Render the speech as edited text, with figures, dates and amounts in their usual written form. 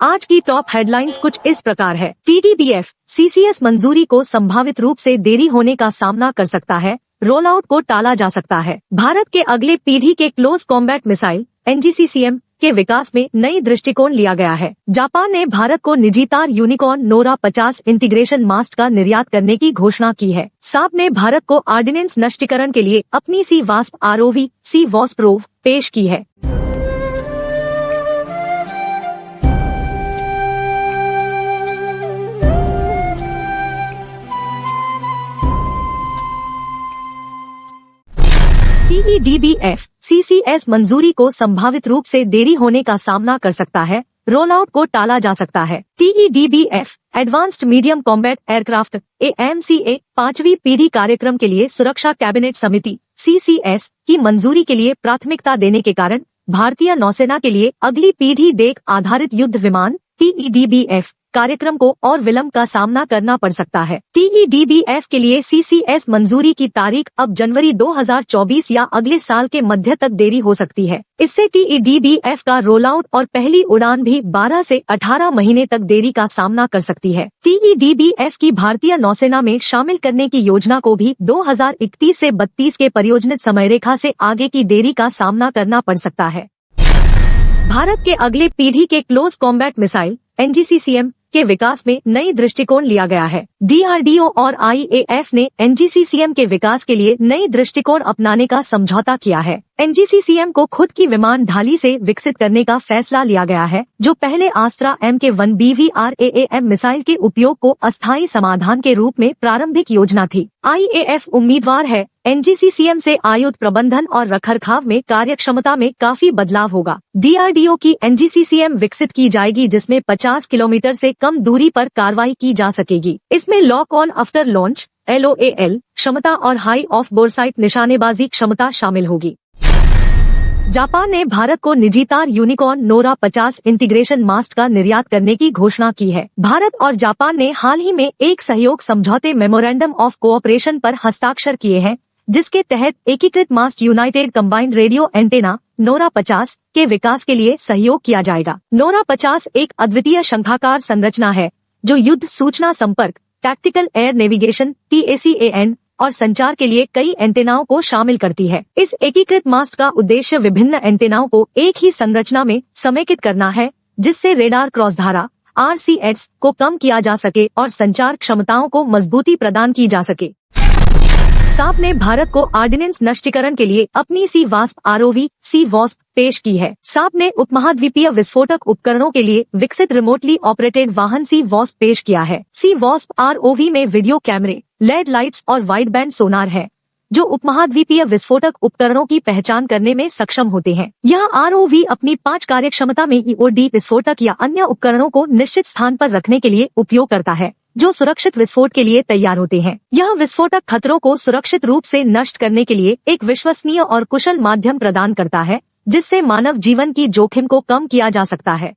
आज की top headlines कुछ इस प्रकार है। TTBF CCS मंजूरी को संभावित रूप से देरी होने का सामना कर सकता है, रोल आउट को टाला जा सकता है। भारत के अगले पीढ़ी के क्लोज कॉम्बैट मिसाइल NGCCM के विकास में नई दृष्टिकोण लिया गया है। जापान ने भारत को निजीतार यूनिकॉर्न नोरा 50 इंटीग्रेशन मास्ट का निर्यात करने की घोषणा की है। साब ने भारत को ऑर्डिनेंस नष्टीकरण के लिए अपनी C-WASP ROV C-WASP ROV पेश की है। TTBF CCS मंजूरी को संभावित रूप से देरी होने का सामना कर सकता है, रोल आउट को टाला जा सकता है। TTBF advanced medium combat aircraft AMCA 5वीं पीढ़ी कार्यक्रम के लिए सुरक्षा कैबिनेट समिति CCS की मंजूरी के लिए प्राथमिकता देने के कारण भारतीय नौसेना के लिए अगली पीढ़ी डेक आधारित युद्ध विमान TTBF कार्यक्रम को और विलंब का सामना करना पड़ सकता है। TTBF के लिए CCS मंजूरी की तारीख अब जनवरी 2024 या अगले साल के मध्य तक देरी हो सकती है। इससे TTBF का रोल आउट और पहली उड़ान भी 12 से 18 महीने तक देरी का सामना कर सकती है। TTBF की भारतीय नौसेना में शामिल करने की योजना को भी 2031 से 32 के परियोजनित समयरेखा से आगे की देरी का सामना करना पड़ सकता है। भारत के अगले पीढ़ी के क्लोज कॉम्बैट मिसाइल NGCCM के विकास में नई दृष्टिकोण लिया गया है। DRDO और IAF ने NGCCM के विकास के लिए नई दृष्टिकोण अपनाने का समझौता किया है। NGCCM को खुद की विमान ढाली से विकसित करने का फैसला लिया गया है, जो पहले आस्त्रा MK-1 BVRAAM मिसाइल के उपयोग को अस्थायी समाधान के रूप में प्रारंभिक योजना थी। IAF उम्मीदवार है NGCCM से आयुध प्रबंधन और रखरखाव में कार्यक्षमता में काफी बदलाव होगा। DRDO की NGCCM विकसित की जाएगी, जिसमें 50 किलोमीटर से कम दूरी पर कार्रवाई की जा सकेगी। इसमें lock on after launch LOAL क्षमता और हाई ऑफ बोरसाइट निशानेबाजी क्षमता शामिल होगी। जापान ने भारत को निजीतार यूनिकॉर्न नोरा 50 इंटीग्रेशन मास्ट का निर्यात करने की घोषणा की है। भारत और जापान ने हाल ही में एक सहयोग समझौते मेमोरेंडम ऑफ कोऑपरेशन पर हस्ताक्षर किए हैं, जिसके तहत एकीकृत mast united combined radio antenna नोरा 50 के विकास के लिए सहयोग किया जाएगा। नोरा 50 एक अद्वितीय शंखाकार संरचना है, जो युद्ध सूचना संपर्क, टैक्टिकल एयर नेविगेशन TACAN और संचार के लिए कई एंटेनाओं को शामिल करती है। इस एकीकृत मास्ट का उद्देश्य विभिन्न एंटेनाओं को एक ही संरचना में समेकित करना है, जिससे रेडार क्रॉस धारा RCS को कम किया जा सके और संचार क्षमताओं को मजबूती प्रदान की जा सके। साब ने भारत को ऑर्डिनेंस नष्टीकरण के लिए अपनी C-WASP ROV C-WASP पेश की है। साब ने उपमहाद्वीपीय विस्फोटक उपकरणों के लिए विकसित रिमोटली ऑपरेटेड वाहन C-WASP पेश किया है। C-WASP ROV में वीडियो कैमरे, LED लाइट्स और वाइड बैंड सोनार है, जो उपमहाद्वीपीय विस्फोटक उपकरणों की पहचान करने में सक्षम होते हैं। यह ROV अपनी 5 कार्यक्षमता में EOD विस्फोटक या अन्य उपकरणों को निश्चित स्थान पर रखने के लिए उपयोग करता है, जो सुरक्षित विस्फोट के लिए तैयार होते हैं। यह विस्फोटक खतरों को सुरक्षित रूप से नष्ट करने के लिए एक विश्वसनीय और कुशल माध्यम प्रदान करता है, जिससे मानव जीवन की जोखिम को कम किया जा सकता है।